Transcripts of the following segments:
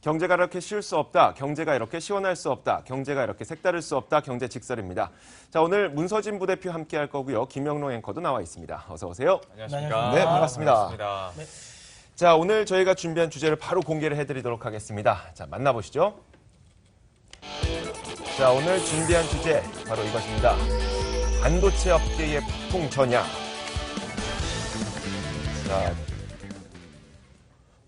경제가 이렇게 쉬울 수 없다. 경제가 이렇게 시원할 수 없다. 경제가 이렇게 색다를 수 없다. 경제 직설입니다. 자, 오늘 문서진 부대표 함께 할 거고요. 김영롱 앵커도 나와 있습니다. 어서 오세요. 안녕하십니까. 네, 반갑습니다. 반갑습니다. 네. 자, 오늘 저희가 준비한 주제를 바로 공개를 해드리도록 하겠습니다. 자, 만나보시죠. 자, 오늘 준비한 주제 바로 이것입니다. 반도체 업계의 폭풍 전야. 자,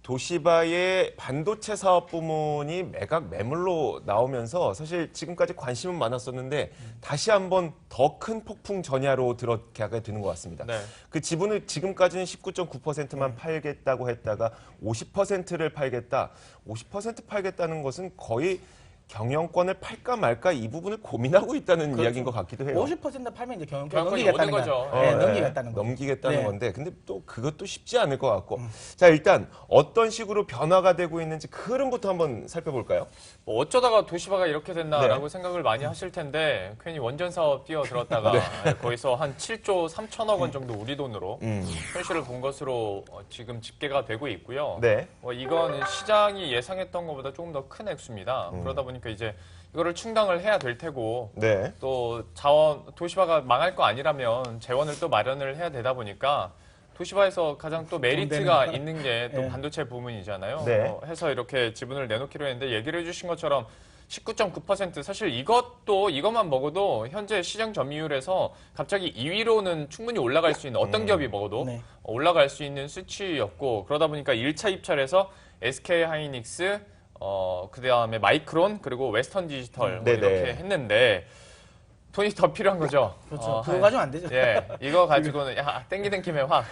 도시바의 반도체 사업 부문이 매각 매물로 나오면서 사실 지금까지 관심은 많았었는데 다시 한번 더 큰 폭풍 전야로 들어가게 되는 것 같습니다. 네. 그 지분을 지금까지는 19.9%만 팔겠다고 했다가 50%를 팔겠다. 50% 팔겠다는 것은 거의 경영권을 팔까 말까 이 부분을 고민하고 있다는 그렇죠. 이야기인 것 같기도 해요. 50% 팔면 이제 경영권 경영권이 넘기겠다는 오는 거죠. 거죠. 네, 넘기겠다는 거. 넘기겠다는 네. 건데, 근데 또 그것도 쉽지 않을 것 같고. 자, 일단 어떤 식으로 변화가 되고 있는지 그 흐름부터 한번 살펴볼까요? 뭐 어쩌다가 도시바가 이렇게 됐나라고 네. 생각을 많이 하실 텐데 괜히 원전 사업 뛰어들었다가 거기서 한 7조 3천억 원 정도 우리 돈으로 현실을 본 것으로 지금 집계가 되고 있고요. 네. 이건 시장이 예상했던 것보다 조금 더 큰 액수입니다. 그러다 보니까 이제 이거를 충당을 해야 될 테고 네. 또 도시바가 망할 거 아니라면 재원을 또 마련을 해야 되다 보니까 도시바에서 가장 또 메리트가 있는 게 또 네. 반도체 부문이잖아요. 네. 해서 이렇게 지분을 내놓기로 했는데 얘기를 해주신 것처럼 19.9% 사실 이것만 먹어도 현재 시장 점유율에서 갑자기 2위로는 충분히 올라갈 수 있는 어떤 기업이 먹어도 네. 올라갈 수 있는 수치였고 그러다 보니까 1차 입찰에서 SK 하이닉스 그다음에 마이크론 그리고 웨스턴 디지털 뭐 네네. 이렇게 했는데 돈이 더 필요한 거죠. 그렇죠. 그거 가지고는 안 되죠. 예, 이거 가지고는 땡기는 김에 확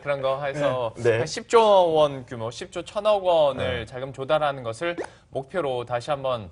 그런 거 해서 네. 한 10조 원 규모, 10조 1천억 원을 자금 조달하는 것을 목표로 다시 한번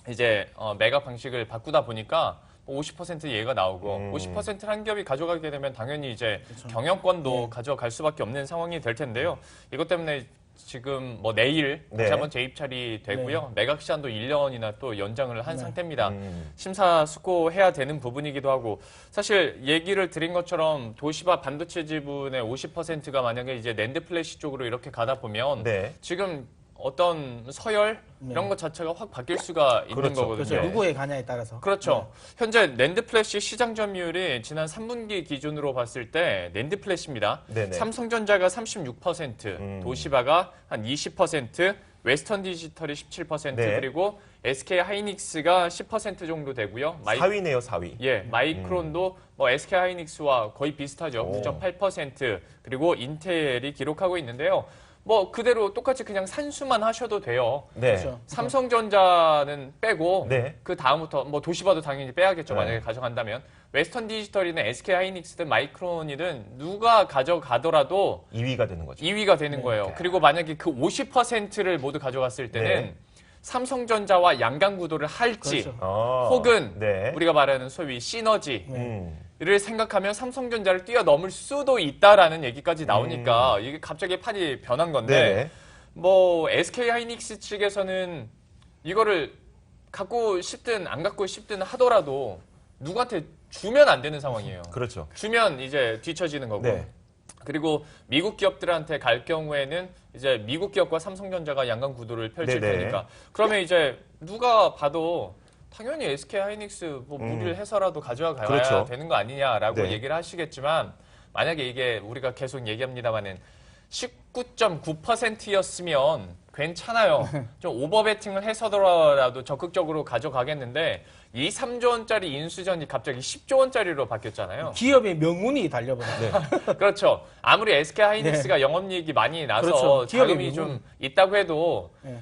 이제 매각 방식을 바꾸다 보니까 50% 예가 나오고 50%를 한 기업이 가져가게 되면 당연히 이제 경영권도 가져갈 수밖에 없는 상황이 될 텐데요. 이것 때문에 지금 뭐 내일 네. 다시 한번 재입찰이 되고요. 매각 시한도 1년이나 또 연장을 한 상태입니다. 음. 심사숙고해야 되는 부분이기도 하고 사실 얘기를 드린 것처럼 도시바 반도체 지분의 50%가 만약에 이제 낸드 플래시 쪽으로 이렇게 가다 보면 네. 지금 어떤 서열 이런 것 자체가 확 바뀔 수가 있는 그렇죠. 거거든요. 그렇죠. 누구에 가냐에 따라서. 그렇죠. 현재 낸드 플래시 시장 점유율이 지난 3분기 기준으로 봤을 때 낸드 플래시입니다. 네네. 삼성전자가 36%, 도시바가 한 20%, 웨스턴 디지털이 17% 네. 그리고 SK 하이닉스가 10% 정도 되고요. 4위네요, 4위. 예, 마이크론도 뭐 SK 하이닉스와 거의 비슷하죠. 오. 9.8% 그리고 인텔이 기록하고 있는데요. 뭐 그대로 똑같이 그냥 산수만 하셔도 돼요. 네. 그렇죠. 삼성전자는 빼고 네. 그 다음부터 뭐 도시바도 당연히 빼야겠죠. 네. 만약에 가져간다면 웨스턴 디지털이든 SK 하이닉스든 마이크론이든 누가 가져가더라도 2위가 되는 거죠. 2위가 되는 거예요. 그리고 만약에 그 50%를 모두 가져갔을 때는 네. 삼성전자와 양강 구도를 할지 그렇죠. 혹은 네. 우리가 말하는 소위 시너지 음. 를 생각하면 삼성전자를 뛰어넘을 수도 있다라는 얘기까지 나오니까 이게 갑자기 판이 변한 건데 네네. 뭐 SK 하이닉스 측에서는 이거를 갖고 싶든 안 갖고 싶든 하더라도 누구한테 주면 안 되는 상황이에요. 그렇죠. 주면 이제 뒤처지는 거고. 네. 그리고 미국 기업들한테 갈 경우에는 이제 미국 기업과 삼성전자가 양강 구도를 펼칠 네네. 테니까 그러면 이제 누가 봐도 당연히 SK 하이닉스 뭐 무리를 해서라도 가져가야 그렇죠. 되는 거 아니냐라고 네. 얘기를 하시겠지만 만약에 이게 우리가 계속 얘기합니다만은 19.9%였으면 괜찮아요. 좀 오버베팅을 해서더라도 적극적으로 가져가겠는데 2, 3조 원짜리 인수전이 갑자기 10조 원짜리로 바뀌었잖아요. 기업의 명운이 달려버려요. 그렇죠. 아무리 SK 하이닉스가 영업이익이 많이 나서 그렇죠. 기업의 자금이 명분. 좀 있다고 해도 네.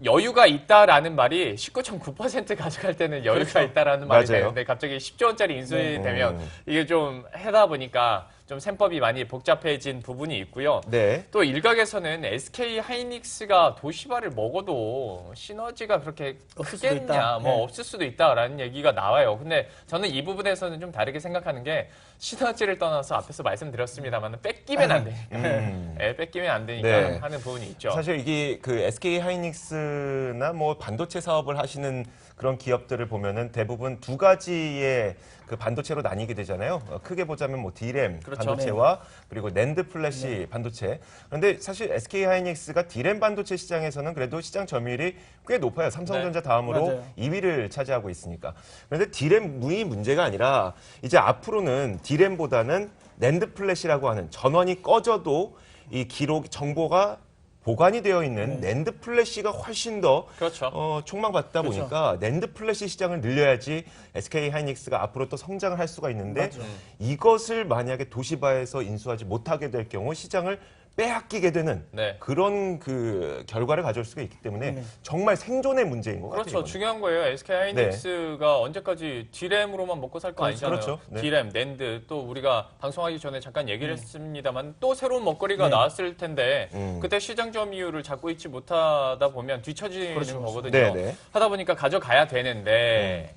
여유가 있다라는 말이 19.9% 가져갈 때는 여유가 그렇죠. 있다라는 말이 맞아요. 되는데 갑자기 10조 원짜리 인수이 네. 되면 이게 좀 하다 보니까 좀 셈법이 많이 복잡해진 부분이 있고요. 네. 또 일각에서는 SK 하이닉스가 도시바를 먹어도 시너지가 그렇게 없을 수도 크겠냐, 있다. 뭐 네. 없을 수도 있다라는 얘기가 나와요. 근데 저는 이 부분에서는 좀 다르게 생각하는 게 시너지를 떠나서 앞에서 말씀드렸습니다만 뺏기면 안 되니까, 예, 뺏기면 안 되니까 네. 하는 부분이 있죠. 사실 이게 그 SK 하이닉스나 뭐 반도체 사업을 하시는 그런 기업들을 보면은 대부분 두 가지의 그 반도체로 나뉘게 되잖아요. 크게 보자면 뭐 D램, 그렇죠. 그렇죠. 반도체와 그리고 낸드 플래시 반도체. 그런데 사실 SK 하이닉스가 D램 반도체 시장에서는 그래도 시장 점유율이 꽤 높아요. 삼성전자 다음으로 맞아요. 2위를 차지하고 있으니까. 그런데 D램이 문제가 아니라 이제 앞으로는 D램보다는 낸드 플래시라고 하는 전원이 꺼져도 이 기록 정보가 보관이 되어 있는 낸드 플래시가 훨씬 더 그렇죠. 촉망받다 보니까 낸드 플래시 시장을 늘려야지 SK 하이닉스가 앞으로 또 성장을 할 수가 있는데 이것을 만약에 도시바에서 인수하지 못하게 될 경우 시장을 빼앗기게 되는 네. 그런 그 결과를 가져올 수가 있기 때문에 정말 생존의 문제인 것 그렇죠. 같아요. 이거는. 중요한 거예요. SK 하이닉스가 언제까지 D램으로만 먹고 살 거 아니잖아요. 그렇죠. 네. D램, 낸드 또 우리가 방송하기 전에 잠깐 얘기를 했습니다만 또 새로운 먹거리가 나왔을 텐데 그때 시장 점유율을 잡고 있지 못하다 보면 뒤처지는 거거든요. 네, 네. 하다 보니까 가져가야 되는데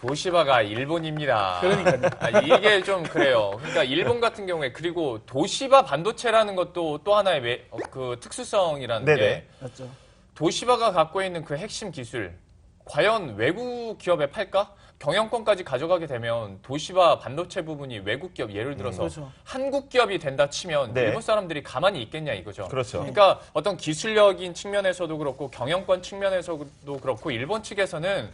도시바가 일본입니다. 그러니까요. 이게 좀 그래요. 그러니까 일본 같은 경우에 그리고 도시바 반도체라는 것도 또 하나의 그 특수성이라는 네네. 게 맞죠. 도시바가 갖고 있는 그 핵심 기술 과연 외국 기업에 팔까? 경영권까지 가져가게 되면 도시바 반도체 부분이 외국 기업 예를 들어서 그렇죠. 한국 기업이 된다 치면 네. 일본 사람들이 가만히 있겠냐 이거죠. 그렇죠. 그러니까 어떤 기술력인 측면에서도 그렇고 경영권 측면에서도 그렇고 일본 측에서는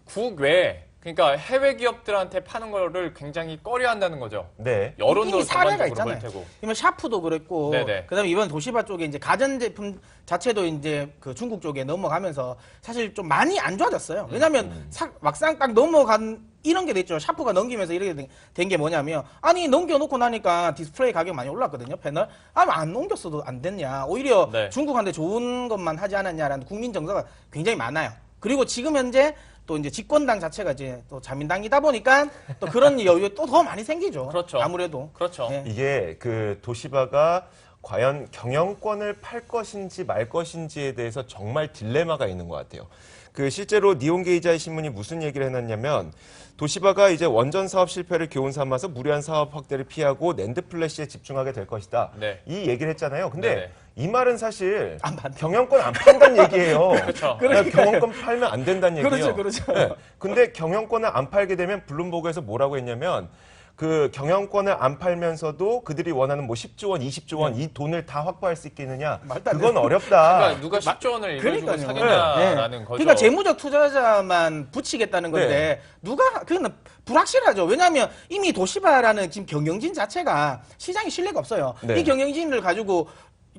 국외 그러니까 해외 기업들한테 파는 거를 굉장히 꺼려한다는 거죠. 네. 여론도 이미 사례가 전반적으로 있잖아요. 그럴 테고. 그러면 샤프도 그랬고, 네네. 그다음에 이번 도시바 쪽에 이제 가전제품 자체도 이제 그 중국 쪽에 넘어가면서 사실 좀 많이 안 좋아졌어요. 왜냐하면 막상 딱 넘어간 이런 게 됐죠. 샤프가 넘기면서 이렇게 된 게 뭐냐면 아니 넘겨놓고 나니까 디스플레이 가격 많이 올랐거든요. 패널. 안 넘겼어도 안 됐냐. 오히려 네. 중국한테 좋은 것만 하지 않았냐라는 국민 정서가 굉장히 많아요. 그리고 지금 현재 또 이제 집권당 자체가 이제 또 자민당이다 보니까 또 그런 여유 또 더 많이 생기죠. 그렇죠. 아무래도. 그렇죠. 네. 이게 그 도시바가 과연 경영권을 팔 것인지 말 것인지에 대해서 정말 딜레마가 있는 것 같아요. 그 실제로 니온게이자의 신문이 무슨 얘기를 해놨냐면 도시바가 이제 원전 사업 실패를 교훈 삼아서 무리한 사업 확대를 피하고 낸드 플래시에 집중하게 될 것이다. 네. 이 얘기를 했잖아요. 근데 네네. 이 말은 사실 안 받는. 경영권 안 판다는 얘기예요. 그렇죠. 경영권 팔면 안 된다는 얘기예요. 그렇죠, 그렇죠. 네. 근데 경영권을 안 팔게 되면 블룸버그에서 뭐라고 했냐면 그 경영권을 안 팔면서도 그들이 원하는 뭐 10조 원, 20조 원 이 돈을 다 확보할 수 있겠느냐? 말도 안 그건 돼요. 어렵다. 그러니까 누가 10조 원을 이걸 주고 그러니까요. 사겠냐라는 네. 거죠. 그러니까 재무적 투자자만 붙이겠다는 건데 네. 누가 그건 불확실하죠. 왜냐하면 이미 도시바라는 지금 경영진 자체가 시장에 신뢰가 없어요. 네. 이 경영진을 가지고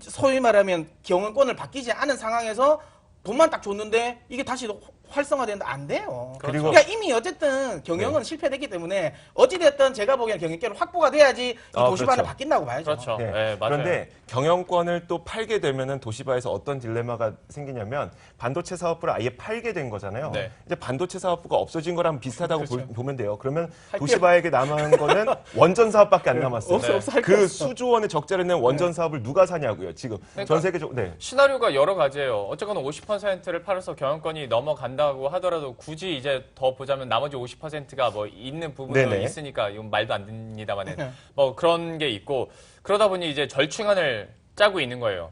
소위 말하면 경영권을 바뀌지 않은 상황에서 돈만 딱 줬는데 이게 다시 활성화되는데 안 돼요. 그리고- 그러니까 이미 어쨌든 경영은 실패됐기 때문에 어찌됐든 제가 보기엔 경영권이 확보가 돼야지 이 도시바는 그렇죠. 바뀐다고 봐야죠. 그렇죠. 네. 네, 맞아요. 그런데 경영권을 또 팔게 되면은 도시바에서 어떤 딜레마가 생기냐면 반도체 사업부를 아예 팔게 된 거잖아요. 네. 이제 반도체 사업부가 없어진 거랑 비슷하다고 보면 돼요. 그러면 할 도시바에게 남은 거는 원전 사업밖에 안 남았어요. 없어 할게 그 없어. 수조 원의 적자를 낸 원전 사업을 누가 사냐고요. 지금 그러니까 전 세계적으로. 네. 시나리오가 여러 가지예요. 어쨌거나 50%를 팔아서 경영권이 넘어간다고 하더라도 굳이 이제 더 보자면 나머지 50%가 뭐 있는 부분도 네네. 있으니까 이건 말도 안 됩니다만은 뭐 그런 게 있고 그러다 보니 이제 절충안을 짜고 있는 거예요.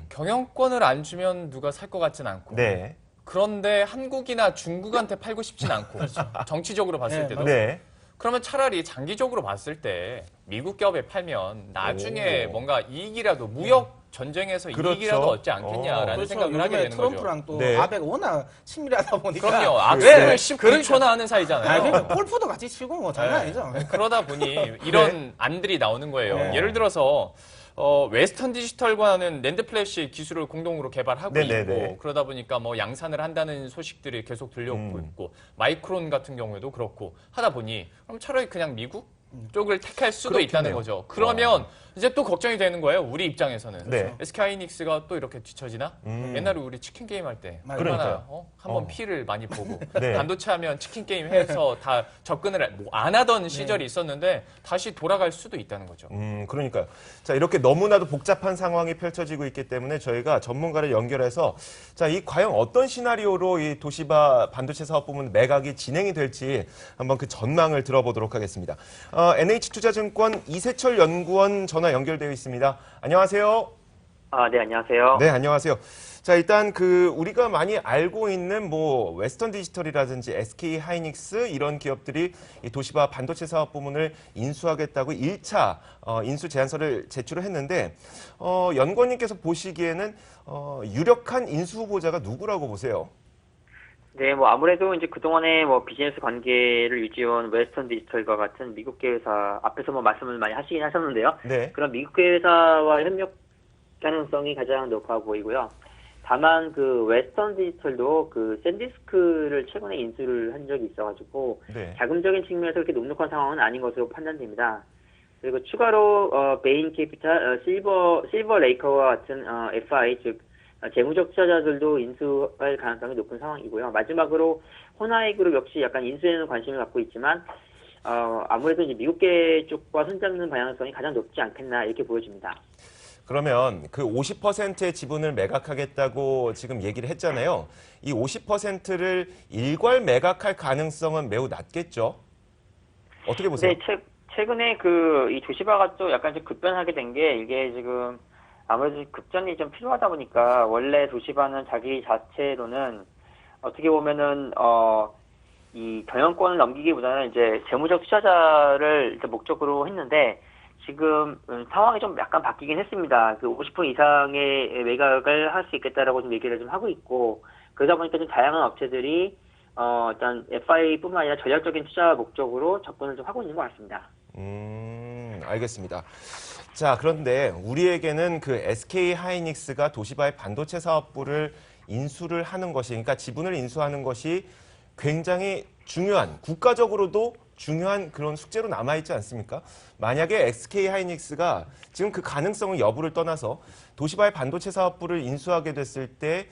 경영권을 안 주면 누가 살 것 같진 않고. 네. 그런데 한국이나 중국한테 팔고 싶진 않고. 정치적으로 봤을 네, 때도. 네. 그러면 차라리 장기적으로 봤을 때 미국 기업에 팔면 나중에 오. 뭔가 이익이라도 무역 전쟁에서 그렇죠. 이익이라도 얻지 않겠냐라는 그렇죠. 생각을 하게 요즘에 되는 거죠. 트럼프랑 또 네. 아베가 워낙 친밀하다 보니까 그럼요. 네. 악수를 19초나 하는 사이잖아요. 그러니까 골프도 같이 치고 뭐 장난 아니죠. 그러다 보니 이런 안들이 나오는 거예요. 네. 예를 들어서 웨스턴 디지털과는 낸드 플래시 기술을 공동으로 개발하고 네네네. 있고 그러다 보니까 뭐 양산을 한다는 소식들이 계속 들려오고 있고 마이크론 같은 경우에도 그렇고 하다 보니 그럼 차라리 그냥 미국 쪽을 택할 수도 그렇겠네요. 있다는 거죠. 그러면 이제 또 걱정이 되는 거예요. 우리 입장에서는. 네. SK 하이닉스가 또 이렇게 뒤처지나? 옛날에 우리 치킨 게임 할 때 맞아요. 얼마나 그러니까요. 한번 피를 많이 보고 네. 반도체 하면 치킨 게임 해서 다 접근을 뭐 안 하던 시절이 있었는데 다시 돌아갈 수도 있다는 거죠. 그러니까요. 자, 이렇게 너무나도 복잡한 상황이 펼쳐지고 있기 때문에 저희가 전문가를 연결해서 자, 이 과연 어떤 시나리오로 이 도시바 반도체 사업 부문 매각이 진행이 될지 한번 그 전망을 들어보도록 하겠습니다. NH투자증권 이세철 연구원 전화 연결되어 있습니다. 안녕하세요. 네, 안녕하세요. 네, 안녕하세요. 자, 일단 우리가 많이 알고 있는 뭐 웨스턴 디지털이라든지 SK 하이닉스 이런 기업들이 이 도시바 반도체 사업 부문을 인수하겠다고 1차 인수 제안서를 제출을 했는데 연구원님께서 보시기에는 유력한 인수 후보자가 누구라고 보세요? 네, 뭐 아무래도 이제 그동안에 뭐 비즈니스 관계를 유지해온 웨스턴 디지털과 같은 미국계 회사 앞에서 뭐 말씀을 많이 하시긴 하셨는데요. 네. 그런 미국계 회사와 협력 가능성이 가장 높아 보이고요. 다만 웨스턴 디지털도 샌디스크를 최근에 인수를 한 적이 있어가지고 네. 자금적인 측면에서 그렇게 녹록한 상황은 아닌 것으로 판단됩니다. 그리고 추가로 베인 캐피탈, 실버 레이커와 같은 FI 즉 재무적 투자자들도 인수할 가능성이 높은 상황이고요. 마지막으로 호나이그룹 역시 약간 인수에는 관심을 갖고 있지만 아무래도 이제 미국계 쪽과 손잡는 방향성이 가장 높지 않겠나 이렇게 보여집니다. 그러면 50%의 지분을 매각하겠다고 지금 얘기를 했잖아요. 이 50%를 일괄 매각할 가능성은 매우 낮겠죠? 어떻게 보세요? 네, 최근에 이 도시바가 또 약간 좀 급변하게 된 게 이게 지금 아무래도 급전이 좀 필요하다 보니까 원래 도시바는 자기 자체로는 어떻게 보면은 이 경영권을 넘기기보다는 이제 재무적 투자자를 이제 목적으로 했는데 지금 상황이 좀 약간 바뀌긴 했습니다. 50% 이상의 매각을 할 수 있겠다라고 좀 얘기를 좀 하고 있고 그러다 보니까 좀 다양한 업체들이 일단 FI뿐만 아니라 전략적인 투자 목적으로 접근을 좀 하고 있는 것 같습니다. 알겠습니다. 자, 그런데 우리에게는 SK 하이닉스가 도시바의 반도체 사업부를 인수를 하는 것이, 그러니까 지분을 인수하는 것이 굉장히 중요한, 국가적으로도 중요한 그런 숙제로 남아있지 않습니까? 만약에 SK 하이닉스가 지금 그 가능성을 여부를 떠나서 도시바의 반도체 사업부를 인수하게 됐을 때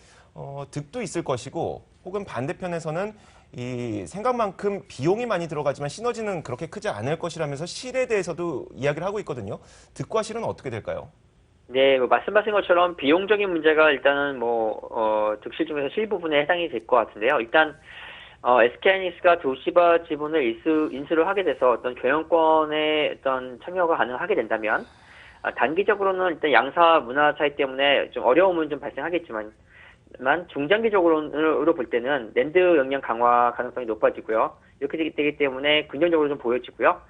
득도 있을 것이고 혹은 반대편에서는 이 생각만큼 비용이 많이 들어가지만 시너지는 그렇게 크지 않을 것이라면서 실에 대해서도 이야기를 하고 있거든요. 득과 실은 어떻게 될까요? 네, 말씀하신 것처럼 비용적인 문제가 일단은 득실 중에서 실 부분에 해당이 될 것 같은데요. 일단 SK하이닉스가 도시바 지분을 인수를 하게 돼서 어떤 경영권의 어떤 참여가 가능하게 된다면 단기적으로는 일단 양사 문화 차이 때문에 좀 어려움은 좀 발생하겠지만 중장기적으로 볼 때는 낸드 역량 강화 가능성이 높아지고요. 이렇게 되기 때문에 긍정적으로 좀 보여지고요.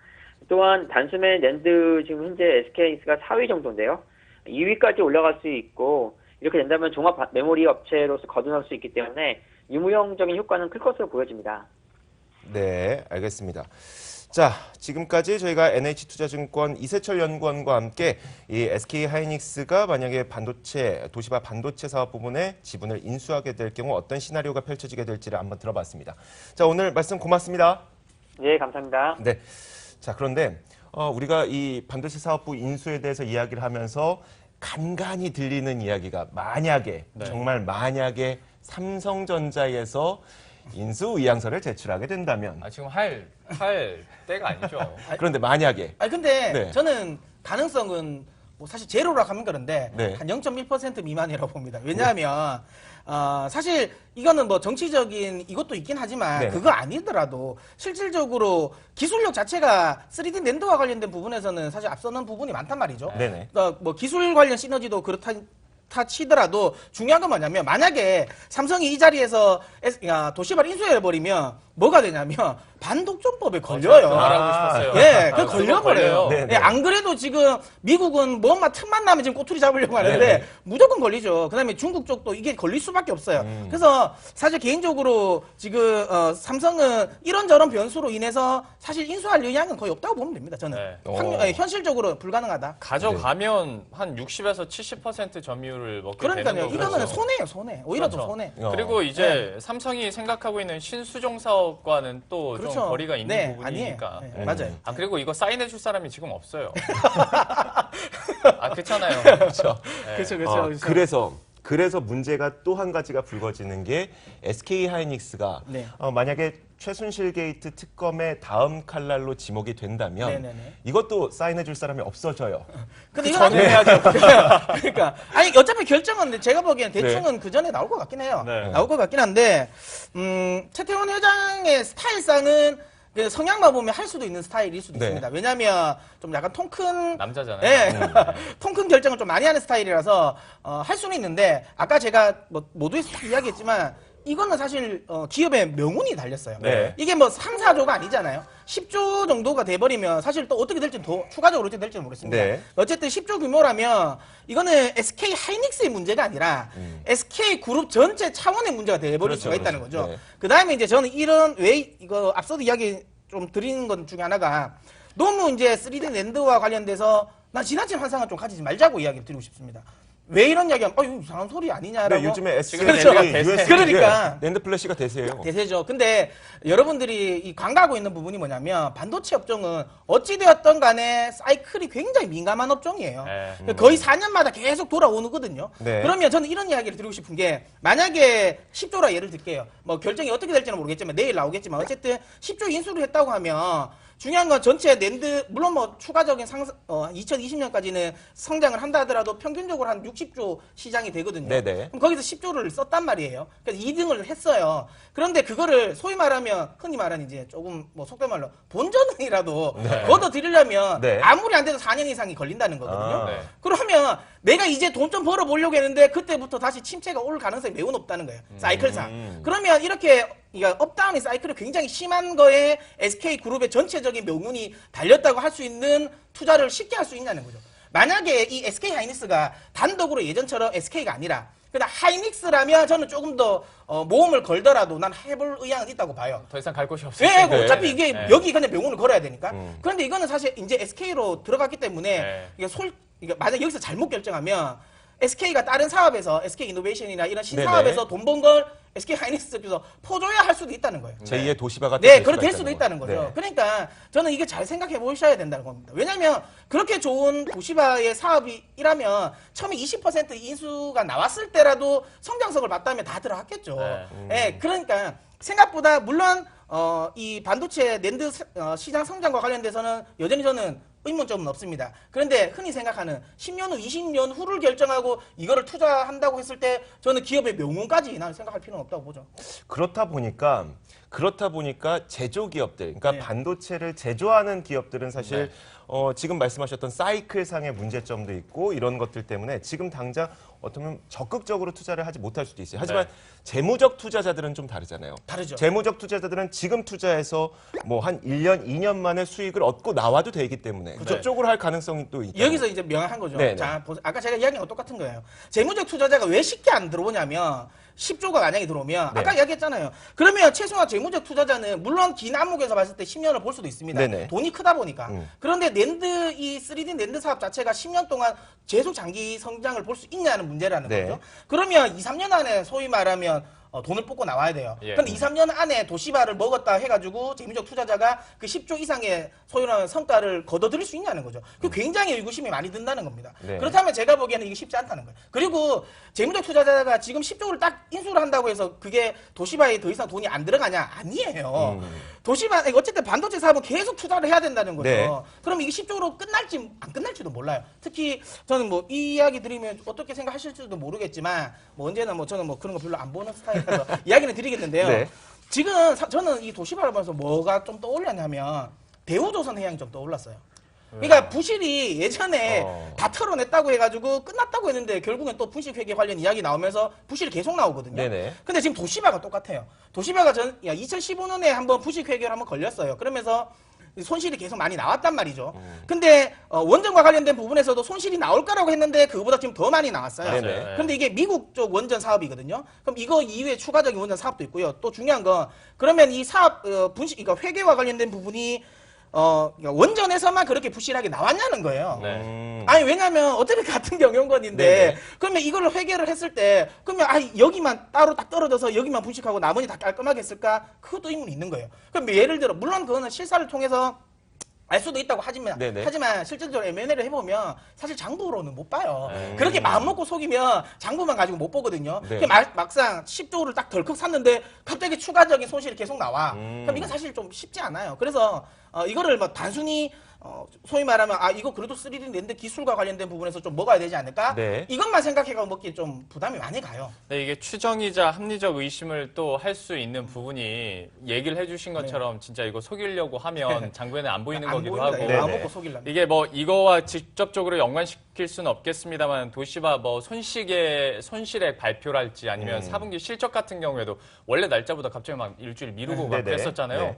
또한 단숨에 낸드 지금 현재 SK하이닉스가 4위 정도인데요. 2위까지 올라갈 수 있고 이렇게 된다면 종합 메모리 업체로서 거듭날 수 있기 때문에 유무형적인 효과는 클 것으로 보여집니다. 네, 알겠습니다. 자, 지금까지 저희가 NH투자증권 이세철 연구원과 함께 이 SK 하이닉스가 만약에 도시바 반도체 사업 부분에 지분을 인수하게 될 경우 어떤 시나리오가 펼쳐지게 될지를 한번 들어봤습니다. 자, 오늘 말씀 고맙습니다. 네, 감사합니다. 네. 자, 그런데 우리가 이 반도체 사업부 인수에 대해서 이야기를 하면서 간간히 들리는 이야기가 만약에 정말 만약에 삼성전자에서 인수 의향서를 제출하게 된다면 지금 할 때가 아니죠. 그런데 만약에 근데 네. 저는 가능성은 뭐 사실 제로라고 하면 그런데 네. 한 0.1% 미만이라고 봅니다. 왜냐하면 사실 이거는 뭐 정치적인 이것도 있긴 하지만 네네. 그거 아니더라도 실질적으로 기술력 자체가 3D 낸드와 관련된 부분에서는 사실 앞서는 부분이 많단 말이죠. 네네. 그러니까 뭐 기술 관련 시너지도 그렇다 치더라도 중요한 건 뭐냐면 만약에 삼성이 이 자리에서 도시바를 인수해버리면 뭐가 되냐면 반독점법에 걸려요. 말하고 싶었어요. 예, 그 그거 걸려버려요. 걸려요. 네, 네. 예, 안 그래도 지금 미국은 뭔가 틈만 나면 지금 꼬투리 잡으려고 하는데 네, 네. 무조건 걸리죠. 그 다음에 중국 쪽도 이게 걸릴 수밖에 없어요. 그래서 사실 개인적으로 지금 삼성은 이런저런 변수로 인해서 사실 인수할 의향은 거의 없다고 보면 됩니다. 저는. 네. 현실적으로 불가능하다. 가져가면 한 60에서 70% 점유율을 먹게 되는 그러니까요. 거고요. 이거는 손해예요, 손해. 오히려 더 그렇죠. 손해. 그리고 이제 삼성이 생각하고 있는 신수종 사업과는 또 좀 그렇죠. 거리가 있는 네, 부분이니까. 아니에요. 네, 맞아요. 그리고 이거 사인해줄 사람이 지금 없어요. 그렇잖아요. 그렇죠. 네. 그렇죠. 그래서 문제가 또 한 가지가 불거지는 게 SK 하이닉스가 네. 만약에 최순실 게이트 특검의 다음 칼날로 지목이 된다면 네네네. 이것도 사인해줄 사람이 없어져요. 근데 이건 전에 해야죠. 그러니까 아니 어차피 결정은 제가 보기엔 대충은 그 전에 나올 것 같긴 해요. 네. 나올 것 같긴 한데 최태원 회장의 스타일상은 그 성향만 보면 할 수도 있는 스타일일 수도 네. 있습니다. 왜냐하면 좀 약간 통큰 남자잖아요. 예. 통큰 결정을 좀 많이 하는 스타일이라서 할 수는 있는데 아까 제가 뭐 모두에서 이야기했지만 이거는 사실 기업의 명운이 달렸어요. 네. 이게 뭐 3, 4조가 아니잖아요. 10조 정도가 돼버리면 사실 또 어떻게 될지는 더 추가적으로 어떻게 될지는 모르겠습니다. 네. 어쨌든 10조 규모라면 이거는 SK 하이닉스의 문제가 아니라 SK 그룹 전체 차원의 문제가 돼버릴 그렇죠, 수가 있다는 그렇죠. 거죠. 네. 그 다음에 이제 저는 이런 왜 이거 앞서도 이야기 좀 드리는 것 중에 하나가 너무 이제 3D 랜드와 관련돼서 난 지나친 환상을 좀 가지지 말자고 이야기를 드리고 싶습니다. 왜 이런 이야기하면 이거 이상한 소리 아니냐라고. 네, 요즘에 지금 SK 랜드가 USB 대세. 그러니까. 랜드 플래시가 대세예요. 대세죠. 근데 여러분들이 이 간과하고 있는 부분이 뭐냐면 반도체 업종은 어찌되었던 간에 사이클이 굉장히 민감한 업종이에요. 네. 거의 4년마다 계속 돌아오거든요. 네. 그러면 저는 이런 이야기를 드리고 싶은 게 만약에 10조라 예를 들게요. 뭐 결정이 어떻게 될지는 모르겠지만 내일 나오겠지만 어쨌든 10조 인수를 했다고 하면 중요한 건 전체 낸드 물론 뭐 추가적인 2020년까지는 성장을 한다 하더라도 평균적으로 한 60조 시장이 되거든요. 네네. 그럼 거기서 10조를 썼단 말이에요. 그래서 2등을 했어요. 그런데 그거를 소위 말하면 흔히 말하는 이제 조금 뭐 속된 말로 본전이라도 걷어 들이려면 네. 아무리 안 돼도 4년 이상이 걸린다는 거거든요. 아. 네. 그러면 내가 이제 돈 좀 벌어 보려고 했는데 그때부터 다시 침체가 올 가능성이 매우 높다는 거예요. 사이클상. 그러면 이렇게 업다운의 사이클이 굉장히 심한 거에 SK그룹의 전체적인 명운이 달렸다고 할 수 있는 투자를 쉽게 할 수 있냐는 거죠. 만약에 이 SK하이닉스가 단독으로 예전처럼 SK가 아니라 그냥 하이닉스라면 저는 조금 더 모험을 걸더라도 난 해볼 의향은 있다고 봐요. 더 이상 갈 곳이 없어요. 왜? 네. 어차피 이게 네. 여기 그냥 명운을 걸어야 되니까. 그런데 이거는 사실 이제 SK로 들어갔기 때문에 네. 이게 만약 여기서 잘못 결정하면 SK가 다른 사업에서 SK 이노베이션이나 이런 신사업에서 돈 번 걸 SK 하이닉스에서 퍼줘야 할 수도 있다는 거예요. 제2의 도시바가 네, 될 그렇게 될 수가 수도 있다는 거죠. 네. 그러니까 저는 이게 잘 생각해 보셔야 된다는 겁니다. 왜냐하면 그렇게 좋은 도시바의 사업이라면 처음에 20% 인수가 나왔을 때라도 성장성을 봤다면 다 들어갔겠죠. 네, 그러니까 생각보다 물론 이 반도체 낸드 시장 성장과 관련돼서는 여전히 저는 의문점은 없습니다. 그런데 흔히 생각하는 10년 후, 20년 후를 결정하고 이거를 투자한다고 했을 때 저는 기업의 명운까지 나는 생각할 필요는 없다고 보죠. 그렇다 보니까 제조 기업들, 그러니까 네. 반도체를 제조하는 기업들은 사실 지금 말씀하셨던 사이클상의 문제점도 있고 이런 것들 때문에 지금 당장 어쩌면 적극적으로 투자를 하지 못할 수도 있어요. 하지만 재무적 투자자들은 좀 다르잖아요. 다르죠. 재무적 투자자들은 지금 투자해서 뭐 한 1년, 2년 만에 수익을 얻고 나와도 되기 때문에 그쪽으로 할 가능성이 또 있다. 여기서 이제 명확한 거죠. 네네. 자, 아까 제가 이야기한 거 똑같은 거예요. 재무적 투자자가 왜 쉽게 안 들어오냐면 10조가 만약에 들어오면 네. 아까 이야기했잖아요. 그러면 최소한 재무적 투자자는 물론 긴 암묵에서 봤을 때 10년을 볼 수도 있습니다. 네네. 돈이 크다 보니까. 그런데 낸드 이 3D 낸드 사업 자체가 10년 동안 계속 장기 성장을 볼 수 있냐는 문제라는 네. 거죠. 그러면 2, 3년 안에 소위 말하면 돈을 뽑고 나와야 돼요. 예. 근데 2, 3년 안에 도시바를 먹었다 해가지고 재무적 투자자가 그 10조 이상의 소위 말하는 성과를 거둬들일 수 있냐는 거죠. 그 굉장히 의구심이 많이 든다는 겁니다. 네. 그렇다면 제가 보기에는 이게 쉽지 않다는 거예요. 그리고 재무적 투자자가 지금 10조를 딱 인수를 한다고 해서 그게 도시바에 더 이상 돈이 안 들어가냐? 아니에요. 도시바, 어쨌든 반도체 사업은 계속 투자를 해야 된다는 거죠. 네. 그럼 이게 10조로 끝날지 안 끝날지도 몰라요. 특히 저는 뭐 이 이야기 드리면 어떻게 생각하실지도 모르겠지만 뭐 언제나 뭐 저는 뭐 그런 거 별로 안 보는 스타일이라서 이야기는 드리겠는데요. 네. 지금 저는 이 도시바를 보면서 뭐가 좀 떠올랐냐면 대우조선 해양이 좀 떠올랐어요. 그러니까 부실이 예전에 다 털어냈다고 해가지고 끝났다고 했는데 결국엔 또 분식회계 관련 이야기 나오면서 부실이 계속 나오거든요. 네네. 근데 지금 도시바가 똑같아요. 도시바가 2015년에 한번 부실회계를 한번 걸렸어요. 그러면서 손실이 계속 많이 나왔단 말이죠. 근데 원전과 관련된 부분에서도 손실이 나올 거라고 했는데 그거보다 지금 더 많이 나왔어요. 네네. 그런데 이게 미국 쪽 원전 사업이거든요. 그럼 이거 이후에 추가적인 원전 사업도 있고요. 또 중요한 건 그러면 이 사업 그러니까 회계와 관련된 부분이 그러니까 원전에서만 그렇게 부실하게 나왔냐는 거예요. 네. 아니 왜냐면 어차피 같은 경영권인데 네네. 그러면 이걸 회계를 했을 때 그러면 여기만 따로 딱 떨어져서 여기만 분식하고 나머지 다 깔끔하게 했을까? 그것도 의문이 있는 거예요. 그럼 예를 들어 물론 그거는 실사를 통해서 알 수도 있다고 하지만 실질적으로 M&A를 해보면 사실 장부로는 못 봐요. 그렇게 마음 먹고 속이면 장부만 가지고 못 보거든요. 네. 막상 10조를 딱 덜컥 샀는데 갑자기 추가적인 손실이 계속 나와. 그럼 이건 사실 좀 쉽지 않아요. 그래서 이거를 뭐 단순히 소위 말하면 이거 그래도 3D 랜드 기술과 관련된 부분에서 좀 먹어야 되지 않을까? 네. 이것만 생각해가 먹기 좀 부담이 많이 가요. 네, 이게 추정이자 합리적 의심을 또 할 수 있는 부분이 얘기를 해주신 것처럼 진짜 이거 속이려고 하면 장부에는 안 보이는 안 거기도 보입니다. 하고. 이거 안 네네. 먹고 속일랍니다. 이게 뭐 이거와 직접적으로 연관시킬 수는 없겠습니다만 도시바 뭐 손실액 발표랄지 아니면 4분기 실적 같은 경우에도 원래 날짜보다 갑자기 막 일주일 미루고 막 네네. 그랬었잖아요. 네.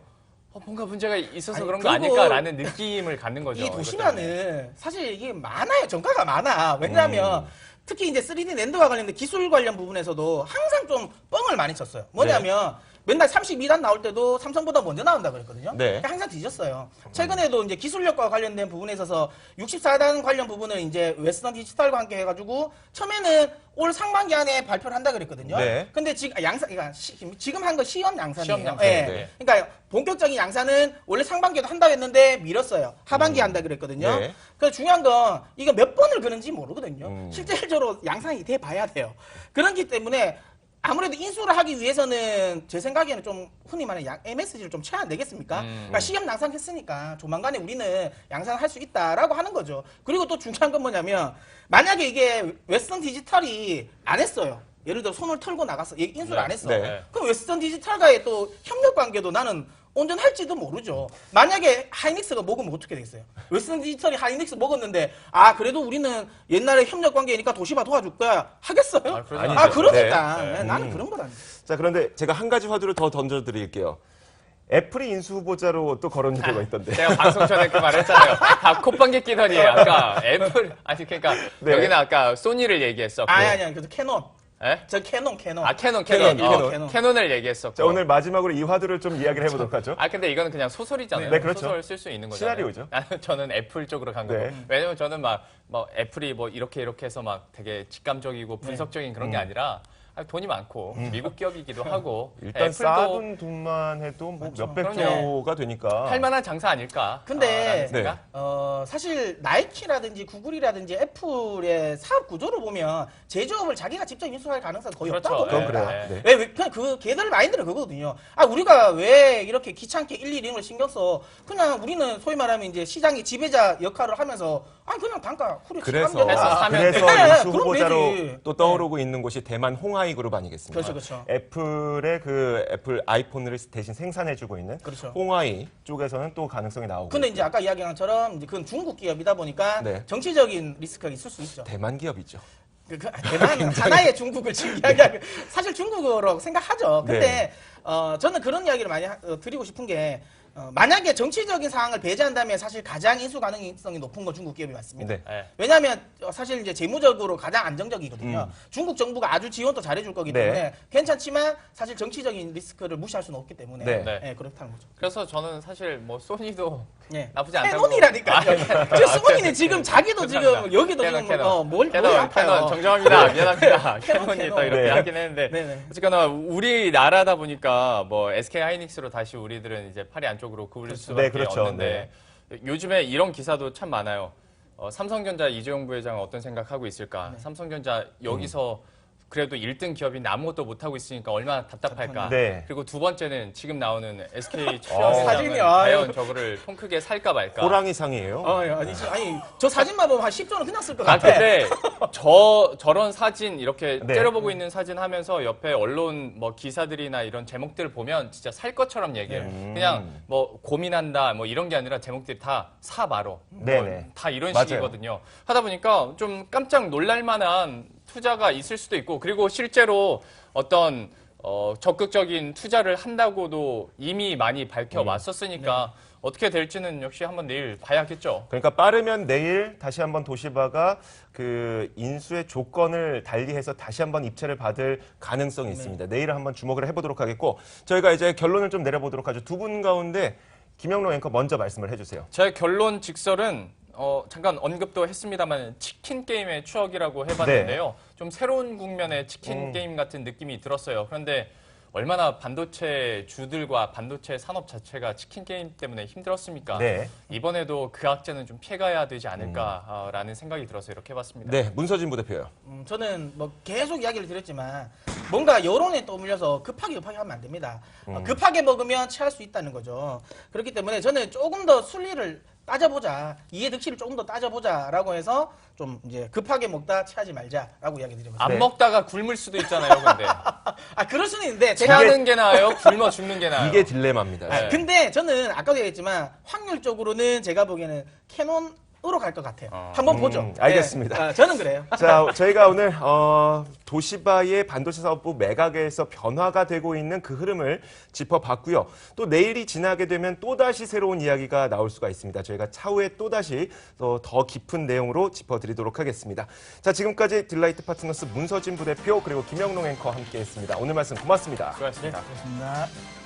뭔가 문제가 있어서 아니, 그런 거 그리고 아닐까라는 느낌을 갖는 거죠. 이 이것 때문에. 도시바는 사실 이게 많아요. 정가가 많아. 왜냐하면 특히 이제 3D 랜드와 관련된 기술 관련 부분에서도 항상 좀 뻥을 많이 쳤어요. 뭐냐면 맨날 32단 나올 때도 삼성보다 먼저 나온다 그랬거든요. 네. 항상 뒤졌어요. 최근에도 이제 기술력과 관련된 부분에 있어서 64단 관련 부분을 이제 웨스턴 디지털과 함께 해가지고 처음에는 올 상반기 안에 발표를 한다 그랬거든요. 네. 근데 지금 그러니까 지금 한 거 시험 양산이에요. 시험 양산, 예. 네. 그러니까 본격적인 양산은 원래 상반기에도 한다고 했는데 미뤘어요. 하반기에 한다 그랬거든요. 네. 그래서 중요한 건 이거 몇 번을 그런지 모르거든요. 실질적으로 양산이 돼 봐야 돼요. 그렇기 때문에 아무래도 인수를 하기 위해서는 제 생각에는 좀 흔히 말하는 MSG를 좀 채워야 되겠습니까? 그러니까 시험 양산했으니까 조만간에 우리는 양산할 수 있다라고 하는 거죠. 그리고 또 중요한 건 뭐냐면 만약에 이게 웨스턴 디지털이 안 했어요. 예를 들어 손을 털고 나갔어. 인수를 안 했어. 네. 그럼 웨스턴 디지털과의 또 협력 관계도 나는 온전할지도 모르죠. 만약에 하이닉스가 먹으면 어떻게 되겠어요? 웨스턴 디지털이 하이닉스 먹었는데 그래도 우리는 옛날에 협력 관계니까 도시바 도와줄 거야 하겠어요? 그러지 아니죠. 그러니까 네. 나는 그런 거라니까. 자, 그런데 제가 한 가지 화두를 더 던져드릴게요. 애플이 인수 후보자로 또 거론이 되고 있던데. 제가 방송 전에 그 말 했잖아요. 다 콧방귀 끼더니 아까 애플 그러니까 네. 여기는 아까 소니를 얘기했었고. 아니 그래도 캐논. 예? 저 캐논. 캐논. 캐논. 캐논을 얘기했었고. 자, 오늘 마지막으로 이 화두를 좀 이야기를 해보도록 하죠. 근데 이거는 그냥 소설이잖아요. 네, 그렇죠. 소설 쓸 수 있는 거잖아요. 시나리오죠. 저는 애플 쪽으로 간 거고. 네. 왜냐면 저는 뭐 애플이 뭐 이렇게 해서 막 되게 직감적이고 분석적인 그런 게 아니라 돈이 많고 미국 기업이기도 하고 일단 애플도 쌓아둔 돈만 해도 뭐 몇백 그럼요. 조가 되니까. 할 만한 장사 아닐까. 근데 라는 생각? 사실 나이키라든지 구글이라든지 애플의 사업 구조를 보면 제조업을 자기가 직접 인수할 가능성이 거의 그렇죠. 없다고 그건 봐요. 그래요. 네. 네. 왜 그냥 그 걔들 마인드는 그거거든요. 우리가 왜 이렇게 귀찮게 일일이 이런 걸 신경 써? 그냥 우리는 소위 말하면 이제 시장의 지배자 역할을 하면서 그냥 단가 후려치고 그래서 하면 되잖아. 사면 그래서 돼. 인수 그럼 후보자로 되지. 또 떠오르고 있는 곳이 대만 홍하이 그룹 아니겠습니까? 그렇죠. 애플의 그 애플 아이폰을 대신 생산해주고 있는 그렇죠. 홍하이 쪽에서는 또 가능성이 나오고. 근데 있고. 이제 아까 이야기한 것처럼 이제 그건 중국 기업이다 보니까 네. 정치적인 리스크가 있을 수 있죠. 대만 기업이죠. 대만은 하나의 중국을 지금 이야기하고 사실 중국어로 생각하죠. 근데 네. 저는 그런 이야기를 많이 드리고 싶은 게 만약에 정치적인 상황을 배제한다면 사실 가장 인수 가능성이 높은 건 중국 기업이 맞습니다. 네. 네. 왜냐하면 사실 이제 재무적으로 가장 안정적이거든요. 중국 정부가 아주 지원도 잘해줄 거기 때문에 네. 괜찮지만 사실 정치적인 리스크를 무시할 수는 없기 때문에 네. 그렇다는 거죠. 그래서 저는 사실 뭐 소니도 네. 나쁘지 않다고. 캐논이라니까요. 지금 수건이는 지금 자기도 지금 죄송합니다. 여기도 지금 뭘 캐논 아파요. 정정합니다. 미안합니다. 캐논, 캐논이 또 캐논. 이렇게 네. 하긴 했는데 네네. 어쨌거나 우리나라다 보니까 뭐 SK 하이닉스로 다시 우리들은 이제 팔이 안쪽으로 구부릴 수밖에 네, 그렇죠. 없는데 요즘에 이런 기사도 참 많아요. 삼성전자 이재용 부회장은 어떤 생각하고 있을까? 삼성전자 여기서 그래도 1등 기업인데 아무것도 못하고 있으니까 얼마나 답답할까. 네. 그리고 두 번째는 지금 나오는 SK 사진이, 최영장은 과연 저거를 통 크게 살까 말까. 호랑이상이에요. 아니 저 사진만 보면 한 10조는 그냥 쓸 것 아, 같아. 근데 저런 사진 이렇게 네. 째려보고 있는 사진 하면서 옆에 언론 뭐 기사들이나 이런 제목들을 보면 진짜 살 것처럼 얘기해요. 그냥 뭐 고민한다 뭐 이런 게 아니라 제목들이 다 사마로. 네네. 다 이런 맞아요. 식이거든요. 하다 보니까 좀 깜짝 놀랄 만한 투자가 있을 수도 있고 그리고 실제로 어떤 적극적인 투자를 한다고도 이미 많이 밝혀왔었으니까 어떻게 될지는 역시 한번 내일 봐야겠죠. 그러니까 빠르면 내일 다시 한번 도시바가 그 인수의 조건을 달리해서 다시 한번 입찰을 받을 가능성이 있습니다. 내일은 한번 주목을 해보도록 하겠고 저희가 이제 결론을 좀 내려보도록 하죠. 두 분 가운데 김영로 앵커 먼저 말씀을 해주세요. 제 결론 직설은 잠깐 언급도 했습니다만 치킨 게임의 추억이라고 해봤는데요. 좀 새로운 국면의 치킨 게임 같은 느낌이 들었어요. 그런데 얼마나 반도체 주들과 반도체 산업 자체가 치킨 게임 때문에 힘들었습니까? 네. 이번에도 그 악재는 좀 피해가야 되지 않을까라는 생각이 들어서 이렇게 해봤습니다. 네, 문서진 부대표요. 저는 뭐 계속 이야기를 드렸지만 뭔가 여론에 떠밀려서 급하게 하면 안 됩니다. 급하게 먹으면 체할 수 있다는 거죠. 그렇기 때문에 저는 조금 더 순리를 따져보자, 이해 득실을 조금 더 따져보자라고 해서 좀 이제 급하게 먹다 체하지 말자라고 이야기 드리고 있습니다. 안 네. 먹다가 굶을 수도 있잖아요, 근데. 아 그럴 수는 있는데 체하는 게 나아요? 굶어 죽는 게 나아요? 이게 딜레마입니다. 네. 근데 저는 아까도 얘기했지만 확률적으로는 제가 보기에는 캐논으로 갈 것 같아요. 한번 보죠. 알겠습니다. 네, 저는 그래요. 자, 저희가 오늘 도시바의 반도체 사업부 매각에서 변화가 되고 있는 그 흐름을 짚어봤고요. 또 내일이 지나게 되면 또다시 새로운 이야기가 나올 수가 있습니다. 저희가 차후에 또다시 더 깊은 내용으로 짚어드리도록 하겠습니다. 자, 지금까지 딜라이트 파트너스 문서진 부대표 그리고 김영롱 앵커 함께했습니다. 오늘 말씀 고맙습니다. 수고하셨습니다. 그렇습니다.